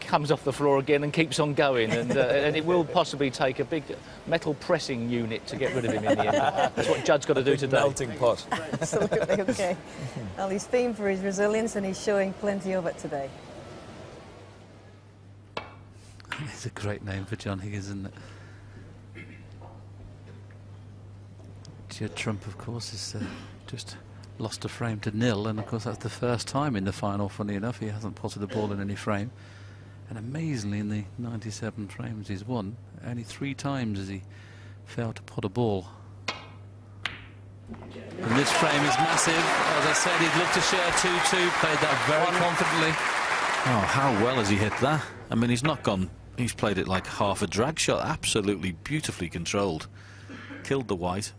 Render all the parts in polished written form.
comes off the floor again and keeps on going, and it will possibly take a big metal pressing unit to get rid of him in the end. That's what Judd's got to do today. Melting pot. Absolutely, okay. Well, he's famed for his resilience, and he's showing plenty of it today. It's a great name for John Higgins, isn't it? Trump, of course, is just lost a frame to nil, and of course that's the first time in the final, funny enough. He hasn't potted the ball in any frame, and amazingly in the 97 frames he's won, only 3 times has he failed to pot a ball. And this frame is massive. As I said, he'd love to share 2-2, played that very confidently. Oh, how well has he hit that? I mean, he's not gone, he's played it like half a drag shot, absolutely beautifully controlled. Killed the white.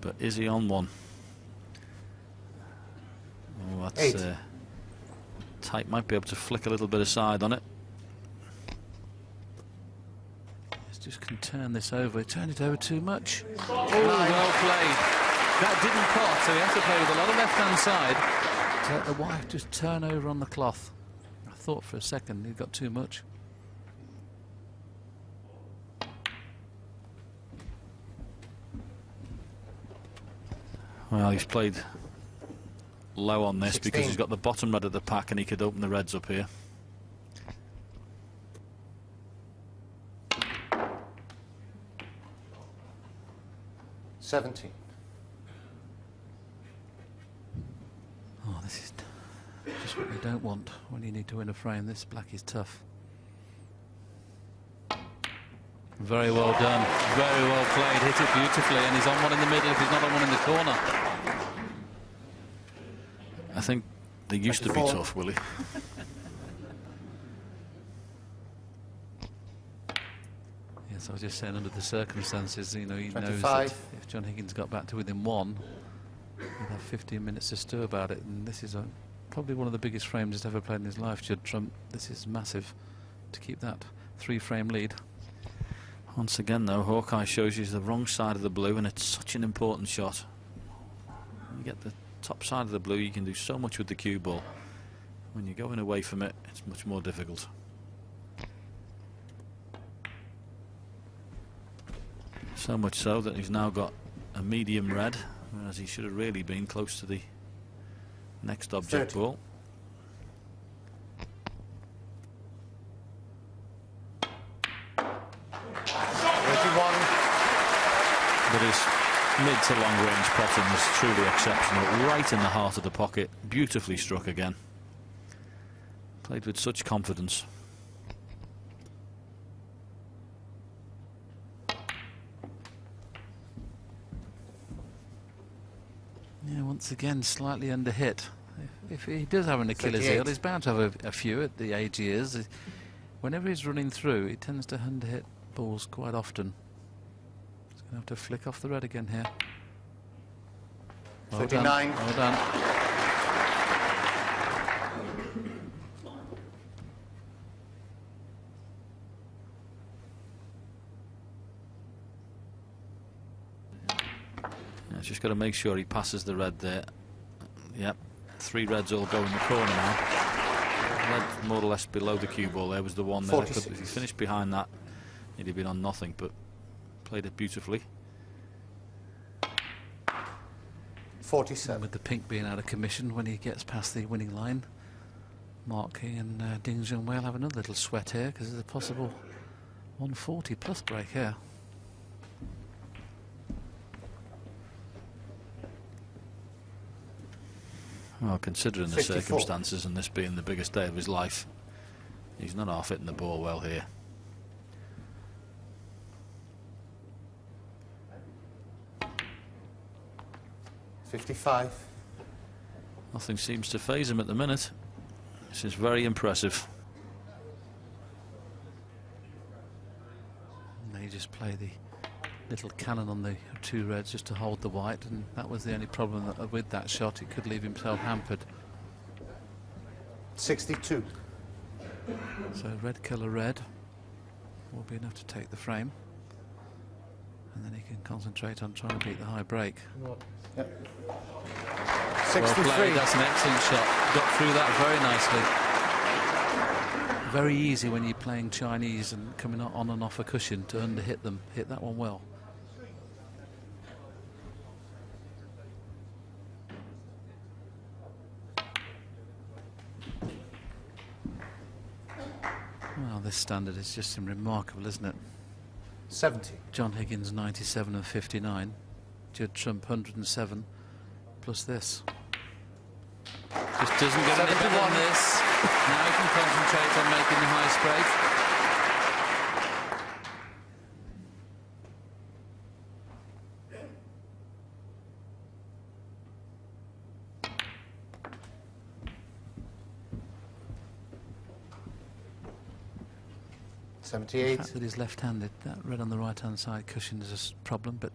But is he on one? Oh, that's tight. Might be able to flick a little bit aside on it. Just can turn this over. Turn it over too much. Oh, well played. That didn't pot, so he has to play with a lot of left-hand side to let the white just turn over on the cloth. I thought for a second he got too much. Well, he's played low on this 16. because he's got the bottom red at the pack and he could open the reds up here. $17. Oh, this is just what you don't want when you need to win a frame. This black is tough. Very well done. Very well played. Hit it beautifully, and he's on one in the middle if he's not on one in the corner. I think they used to be tough, Willie. Yes, I was just saying, under the circumstances, you know, he 25. knows that if John Higgins got back to within 1, he'd have 15 minutes to stew about it. And this is probably one of the biggest frames he's ever played in his life, Judd Trump. This is massive to keep that 3-frame lead. Once again, though, Hawkeye shows you the wrong side of the blue, and it's such an important shot. You get the top side of the blue, you can do so much with the cue ball. When you're going away from it, it's much more difficult. So much so that he's now got a medium red, whereas he should have really been close to the next object 30. ball. But his mid to long range potting is truly exceptional. Right in the heart of the pocket, beautifully struck again. Played with such confidence. Yeah, once again, slightly under hit. If he does have an Achilles 38. heel, he's bound to have a few at the age he is. Whenever he's running through, he tends to under-hit balls quite often. He's going to have to flick off the red again here. Well 39. done. Well done. Yeah, just got to make sure he passes the red there. Yep, 3 reds all go in the corner now. Red more or less below the cue ball there was the one there. If he finished behind that, he'd have been on nothing, but played it beautifully. 47. With the pink being out of commission when he gets past the winning line, Mark King and Ding Junhui will have another little sweat here because there's a possible 140 plus break here. Well, considering the 54. circumstances and this being the biggest day of his life, he's not half hitting the ball well here. $55. Nothing seems to faze him at the minute. This is very impressive. And they just play the little cannon on the 2 reds just to hold the white, and that was the only problem with that shot. It could leave himself hampered. 62. So red colour red will be enough to take the frame, and then he can concentrate on trying to beat the high break. Yep. 63. Well played, that's an excellent shot. Got through that very nicely. Very easy when you're playing Chinese and coming on and off a cushion to underhit them. Hit that one well. Well, this standard is just remarkable, isn't it? 70. John Higgins 97 and 59. Judd Trump 107 plus this. Just doesn't get any better than this. Now he can concentrate on making the high straight. The 78. fact that he's left-handed, that red on the right-hand side cushion is a problem, but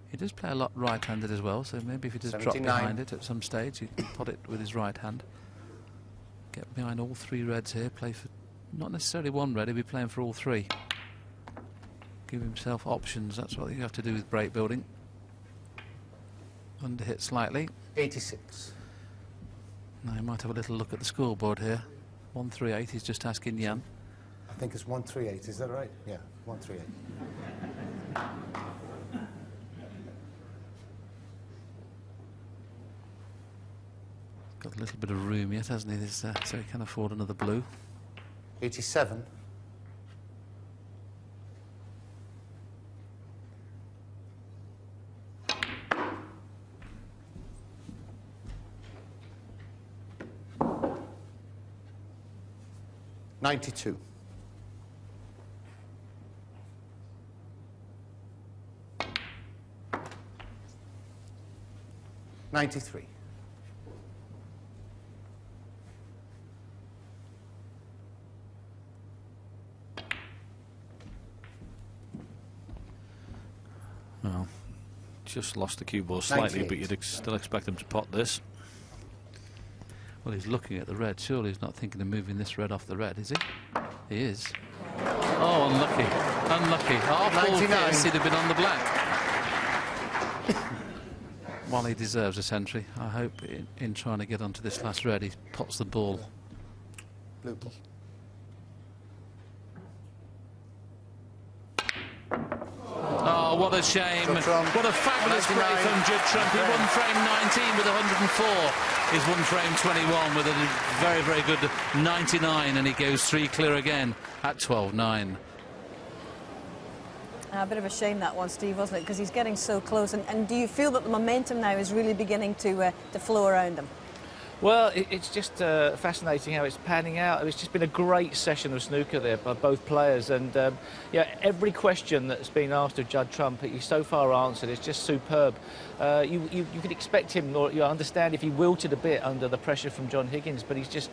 he does play a lot right-handed as well, so maybe if he does 79. drop behind it at some stage, he can pot it with his right hand. Get behind all three reds here, play for not necessarily one red, he'll be playing for all three. Give himself options, that's what you have to do with break building. Underhit slightly. 86. Now he might have a little look at the scoreboard here. 138, he's just asking Jan. I think it's 138, is that right? Yeah, 138. Got a little bit of room yet, hasn't he? This, so he can afford another blue. 87. $92. $93. Well, just lost the cue ball slightly, 98. but you'd still expect him to pot this. Well, he's looking at the red. Surely he's not thinking of moving this red off the red, is he? He is. Oh, unlucky. Unlucky. Half ball 99. kiss, he'd have been on the black. While he deserves a century, I hope in trying to get onto this last red, he pots the ball. Blue ball. Oh, what a shame. Judd Trump. What a fabulous 99. break from Judd Trump. He won frame 19 with 104. He's won frame 21 with a very, very good 99, and he goes 3 clear again at 12-9. A bit of a shame that one, Steve, wasn't it? Because he's getting so close. And do you feel that the momentum now is really beginning to flow around him? Well, it's just fascinating how it's panning out. It's just been a great session of snooker there by both players, and yeah, every question that's been asked of Judd Trump, he's so far answered. It's just superb. You could expect him, or you understand if he wilted a bit under the pressure from John Higgins, but he's just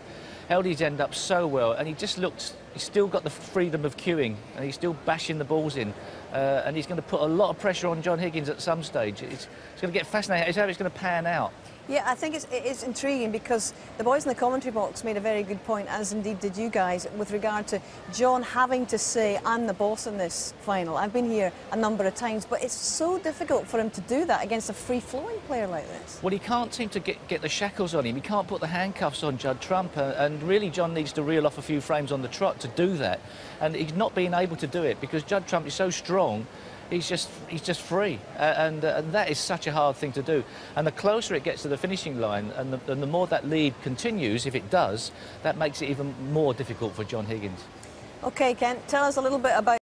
held his end up so well, and he just looked. He's still got the freedom of cueing, and he's still bashing the balls in, and he's going to put a lot of pressure on John Higgins at some stage. It's going to get fascinating. It's how it's going to pan out. Yeah, I think it's intriguing because the boys in the commentary box made a very good point, as indeed did you guys, with regard to John having to say, I'm the boss in this final. I've been here a number of times, but it's so difficult for him to do that against a free-flowing player like this. Well, he can't seem to get the shackles on him. He can't put the handcuffs on Judd Trump, and really John needs to reel off a few frames on the trot to do that. And he's not being able to do it because Judd Trump is so strong. He's just free, and that is such a hard thing to do. And the closer it gets to the finishing line, and the more that lead continues, if it does, that makes it even more difficult for John Higgins. OK, Ken, tell us a little bit about